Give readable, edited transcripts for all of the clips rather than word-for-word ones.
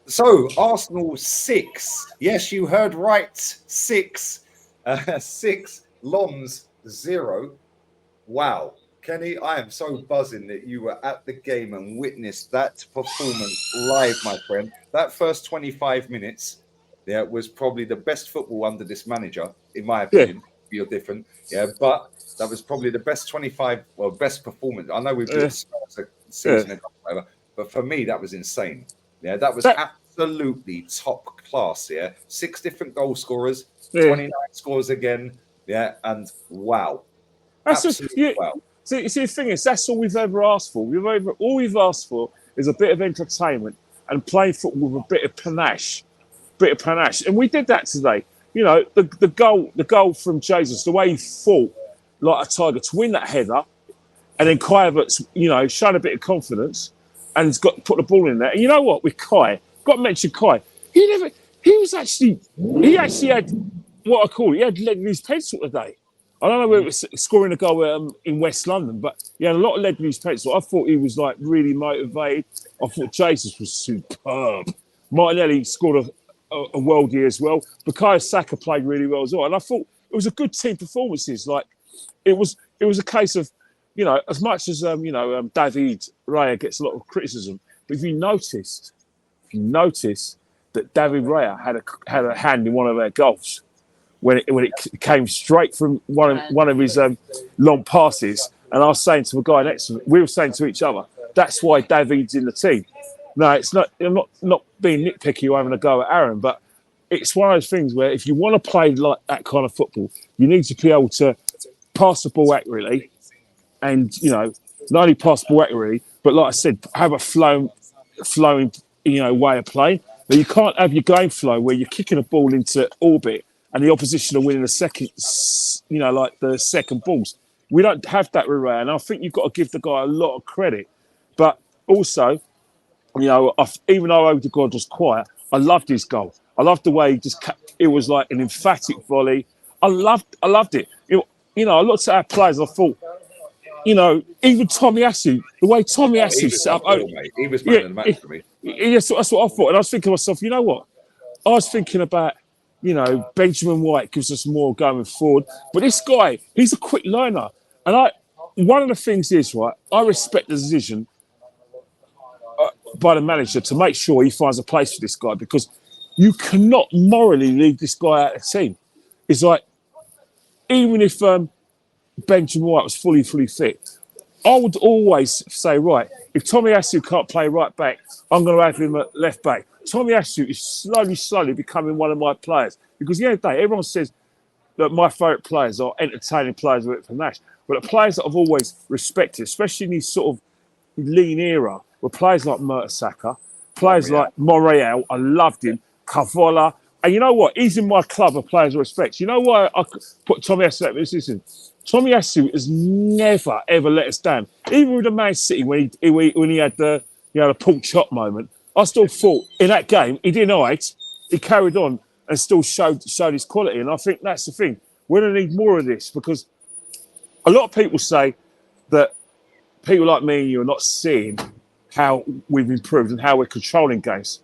So Arsenal 6. Yes, you heard right. 6. 6. Loms 0. Wow. Kenny, I am so buzzing that you were at the game and witnessed that performance live, my friend. That first 25 minutes, yeah, was probably the best football under this manager, in my Yeah, opinion. You're different, yeah, but that was probably the best 25, well, best performance. I know we've yeah, lost a yeah. season ago, whatever, but for me, that was insane. Yeah, that was That, absolutely top class. Yeah, 6 different goal scorers, yeah. 29 scores again. Yeah, and wow, That's just, absolute yeah. wow. See, the thing is, that's all we've ever asked for. All we've asked for is a bit of entertainment and playing football with a bit of panache, and we did that today. You know, the goal from Jesus, the way he fought like a tiger to win that header, and then Kai Havertz, you know, shown a bit of confidence and has got put the ball in there. And you know what, with Kai, got to mention Kai. He never, he actually had what I call it. He had lead in his pencil today. I don't know whether it was scoring a goal in West London, but he had a lot of lead in his pencil. I thought he was like really motivated. I thought Jesus was superb. Martinelli scored a worldie as well. Bukayo Saka played really well as well. And I thought it was a good team performances. Like it was a case of, you know, as much as David Raya gets a lot of criticism, but if you notice that David Raya had a hand in one of their goals when it came straight from one of his long passes, and I was saying to the guy next to me, we were saying to each other, that's why David's in the team. No, it's not. I'm not being nitpicky or having a go at Aaron, but it's one of those things where if you want to play like that kind of football, you need to be able to pass the ball accurately, and you know, not only pass the ball accurately, but like I said, have a flowing, way of playing. But you can't have your game flow where you're kicking a ball into orbit and the opposition are winning the second, like the second balls. We don't have that with Ray, and I think you've got to give the guy a lot of credit. But also, you know, even though Odegaard was quiet, I loved his goal. I loved the way he just it was like an emphatic volley. I loved it. I looked at our players. I thought, even Tomiyasu, the way Oh, he Tomiyasu was set up. unreal, mate. He was man Yeah, of the match for me. yes, that's what I thought. And I was thinking to myself, you know what? I was thinking about, Benjamin White gives us more going forward. But this guy, he's a quick learner. And one of the things is, right, I respect the decision by the manager to make sure he finds a place for this guy, because you cannot morally leave this guy out of the team. It's like, even if Benjamin White was fully fit, I would always say, right, if Tomiyasu can't play right back, I'm going to have him at left back. Tomiyasu is slowly becoming one of my players, because at the end of the day, everyone says that my favourite players are entertaining players with it for Nash, but the players that I've always respected, especially in this sort of lean era, were players like Mertesacker, players like Monreal. I loved him. Cavola. And you know what? He's in my club of players I respect. You know why I put Tomiyasu at this season? Tomiyasu has never ever let us down. Even with the Man City when he had the pork chop moment, I still thought in that game he didn't hide. He carried on and still showed his quality. And I think that's the thing. We're going to need more of this, because a lot of people say that people like me and you are not seeing how we've improved and how we're controlling games.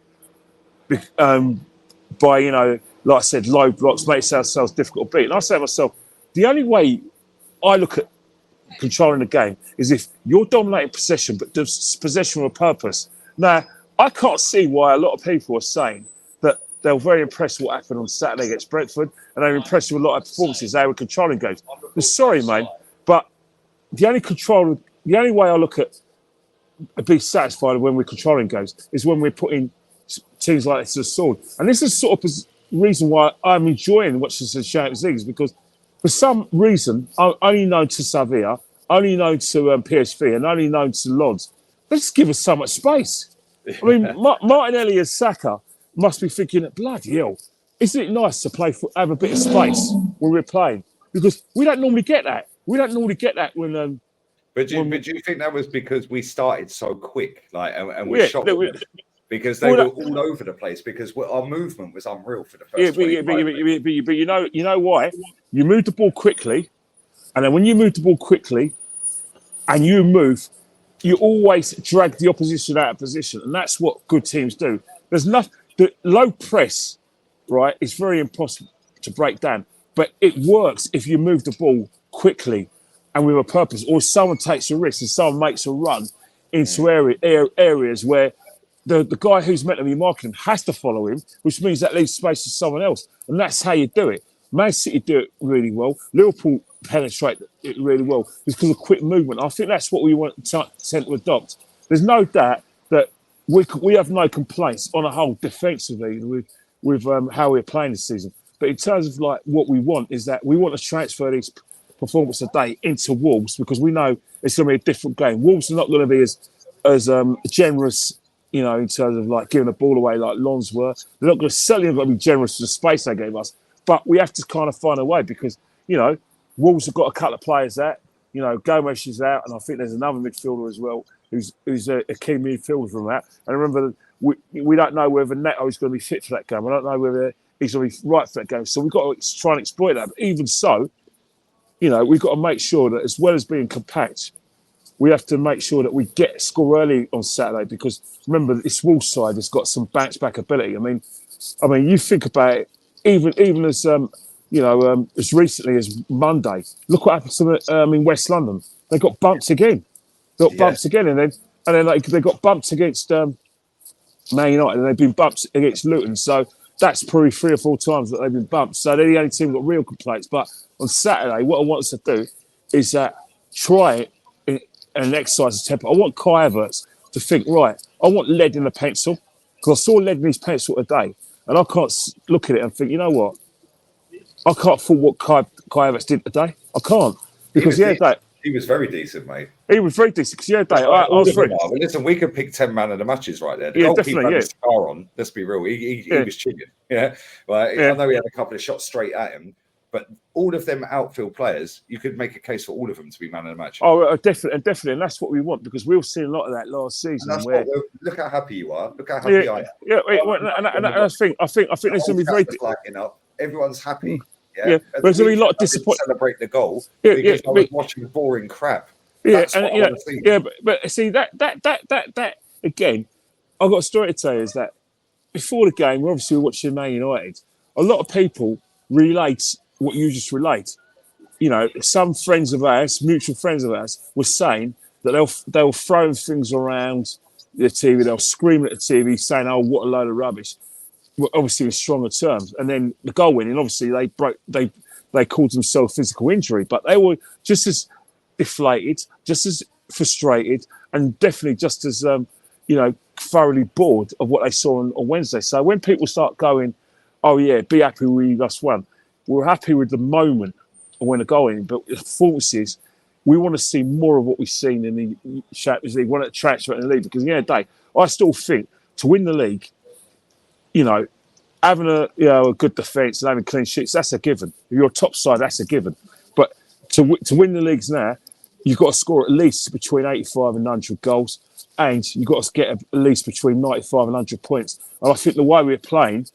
By, like I said, low blocks, makes ourselves difficult to beat. And I say to myself, the only way I look at controlling the game is if you're dominating possession, but does possession with a purpose. Now, I can't see why a lot of people are saying that they were very impressed with what happened on Saturday against Brentford, and they were impressed with a lot of performances. They were controlling games. I'm sorry, mate, but the only way I look at be satisfied when we're controlling games is when we're putting teams like this to the sword. And this is sort of the reason why I'm enjoying watching the Champions League, because for some reason, I'm only known to Sevilla, only known to PSV, and only known to Lodz. They just give us so much space. I mean, Martinelli and Saka must be thinking, bloody hell, isn't it nice to have a bit of space when we're playing? Because we don't normally get that. We don't normally get that when. But do you think that was because we started so quick, and we shot them? Because they were all over the place, because our movement was unreal for the first 25 minutes. But you know why? You move the ball quickly, and then when you move the ball quickly and you move, you always drag the opposition out of position, and that's what good teams do. There's nothing. The low press, right, is very impossible to break down, but it works if you move the ball quickly and with a purpose, or someone takes a risk and someone makes a run into areas where the guy who's meant to be marking him has to follow him, which means that leaves space for someone else, and that's how you do it. Man City do it really well. Liverpool penetrate it really well because of quick movement. I think that's what we want to tend to adopt. There's no doubt that we have no complaints on a whole defensively with how we're playing this season. But in terms of like what we want is that we want to transfer these performance today into Wolves because we know it's going to be a different game. Wolves are not going to be as generous, you know, in terms of like giving the ball away like Lons were. They're not going to certainly not be generous for the space they gave us. But we have to kind of find a way because, you know, Wolves have got a couple of players out. You know, Gomes is out, and I think there's another midfielder as well who's a key midfielder from that. And remember, we don't know whether Neto is going to be fit for that game. I don't know whether he's going to be right for that game. So we've got to try and exploit that. But even so, you know, we've got to make sure that as well as being compact, we have to make sure that we get a score early on Saturday because remember, this Wolves side has got some bounce back ability. I mean, you think about it. Even as as recently as Monday, look what happened to them in West London. They got bumped again. And then they got bumped against Man United, and they've been bumped against Luton. So that's probably 3 or 4 times that they've been bumped. So they're the only team that got real complaints. But on Saturday, what I want us to do is try it and exercise the tempo. I want Kai Havertz to think, right, I want lead in the pencil because I saw lead in his pencil today. And I can't look at it and think, you know what? I can't fault what Kai Havertz did today. I can't. Because he was very decent, mate. He was very decent. Because I was very... Listen, we could pick 10 man of the matches right there. The goalkeeper had a scar on. Let's be real. He was chicken. Yeah. I know he had a couple of shots straight at him. But all of them outfield players, you could make a case for all of them to be man of the match. Oh, definitely. And that's what we want because we've seen a lot of that last season. Look how happy you are. Look how happy I am. Yeah, and I think there's going to be very... Everyone's happy. Yeah. There's going to be a lot of disappointment. Celebrate the goal because I was watching boring crap. But see, that again, I've got a story to tell you is that before the game, we're obviously watching Man United. A lot of people relate what you just relate. You know, some friends of ours, mutual friends of ours, were saying that they'll throw things around the TV, they'll scream at the TV saying, "Oh, what a load of rubbish." Well, obviously in stronger terms. And then the goal winning, obviously they caused themselves physical injury, but they were just as deflated, just as frustrated, and definitely just as thoroughly bored of what they saw on Wednesday. So when people start going, "Oh yeah, be happy we just won," we're happy with the moment when the goal in, but the performances, we want to see more of what we've seen in the Champions League. We want to transfer it in the league because at the end of the day, I still think to win the league, you know, having a good defence and having clean sheets, that's a given. If you're a top side, that's a given. But to win the leagues now, you've got to score at least between 85 and 100 goals, and you've got to get at least between 95 and 100 points. And I think the way we're playing,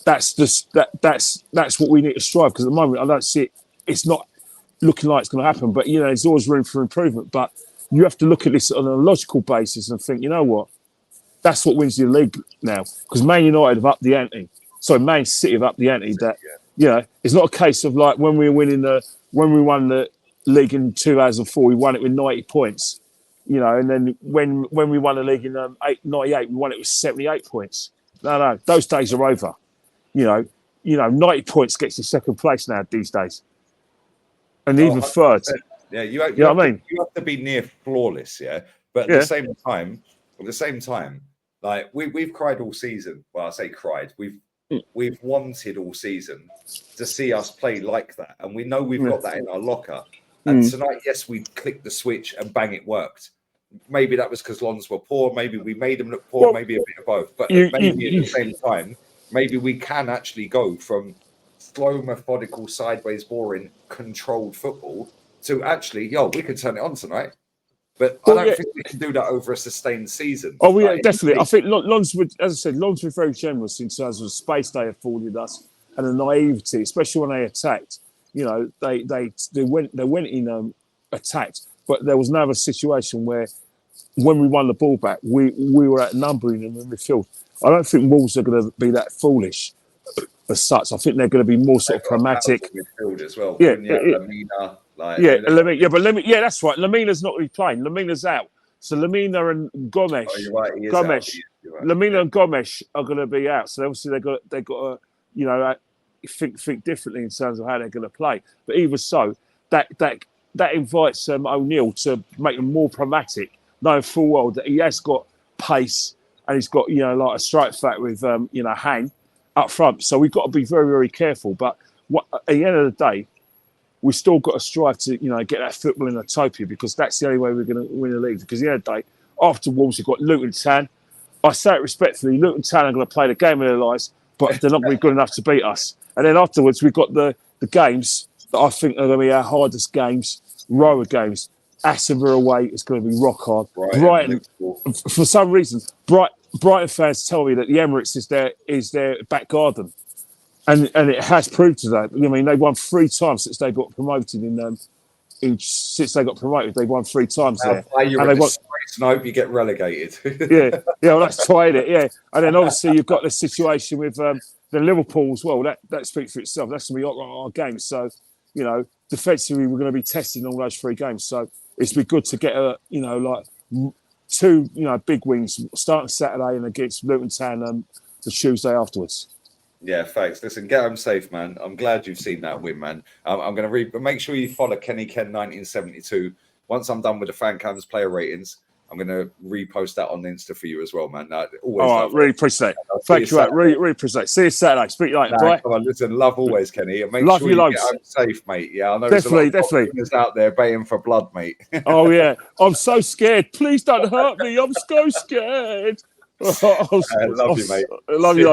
that's what we need to strive. Because at the moment, I don't see it. It's not looking like it's going to happen. But there's always room for improvement. But you have to look at this on a logical basis and think, you know what? That's what wins the league now. Because Man United have upped the ante. Sorry, Man City have upped the ante. That it's not a case of like when we won the league in 2004, we won it with 90 points. And then when we won the league in 98, we won it with 78 points. No, those days are over. 90 points gets you second place now these days, and even third. Yeah, you know what I mean. You have to be near flawless, But at the same time, like we've cried all season. Well, I say cried. We've wanted all season to see us play like that, and we know we've got that in our locker. And tonight, yes, we clicked the switch and bang, it worked. Maybe that was because Lons were poor. Maybe we made them look poor. Maybe a bit of both. But maybe at the same time, maybe we can actually go from slow, methodical, sideways, boring, controlled football to actually, we can turn it on tonight. But I don't think we can do that over a sustained season. Oh, yeah, definitely. I think Lons would, as I said, Lons were very generous in terms of the space they afforded us and the naivety, especially when they attacked. They went in attacked, but there was never a situation where when we won the ball back, we were outnumbering them in midfield. I don't think Wolves are going to be that foolish as such. I think they're going to be more sort of pragmatic. Midfield as well. Yeah, Lamina, yeah, that's right. Lamina's not really playing. Lamina's out. So Lamina and Gomes, oh, you're right, he is Gomes, out. You're right. Lamina and Gomes are going to be out. So obviously they got to think differently in terms of how they're going to play. But even so, that invites O'Neill to make them more pragmatic, knowing full well that he has got pace and he's got like a strike back with hang up front. So we've got to be very, very careful. But at the end of the day, we still got to strive to get that football in utopia, because that's the only way we're going to win the league. Because at the end of the day, after Wolves, we've got Luton Town. I say it respectfully, Luton Town are going to play the game of their lives, but they're not going to be good enough to beat us. And then afterwards, we've got the games that I think are going to be our hardest games, row of games. Aston Villa away is going to be rock hard. Brighton, for some reason, Brighton fans tell me that the Emirates is their back garden. And it has proved to that. I mean, they've won 3 times since they got promoted since they got promoted. They've won 3 times there. You're in the and I hope you get relegated. yeah, well, that's tried it, yeah. And then obviously you've got the situation with the Liverpool as well. That speaks for itself. That's going to be our game. So, defensively, we're going to be testing all those 3 games. So it's be good to get two big wins starting Saturday and against Luton Town the Tuesday afterwards. Yeah, thanks. Listen, get home safe, man. I'm glad you've seen that win, man. I'm going to make sure you follow Kenny Ken 1972. Once I'm done with the fan cams player ratings, I'm going to repost that on Insta for you as well, man. Always really appreciate it. Thank you, really appreciate it. See you Saturday. Speak to you later. Bye. Come on, listen, love always, Kenny. And make love sure you get home safe, mate. Yeah, I know definitely. There's out there baying for blood, mate. Oh, yeah. I'm so scared. Please don't hurt me. I'm so scared. I love you, mate. Love you,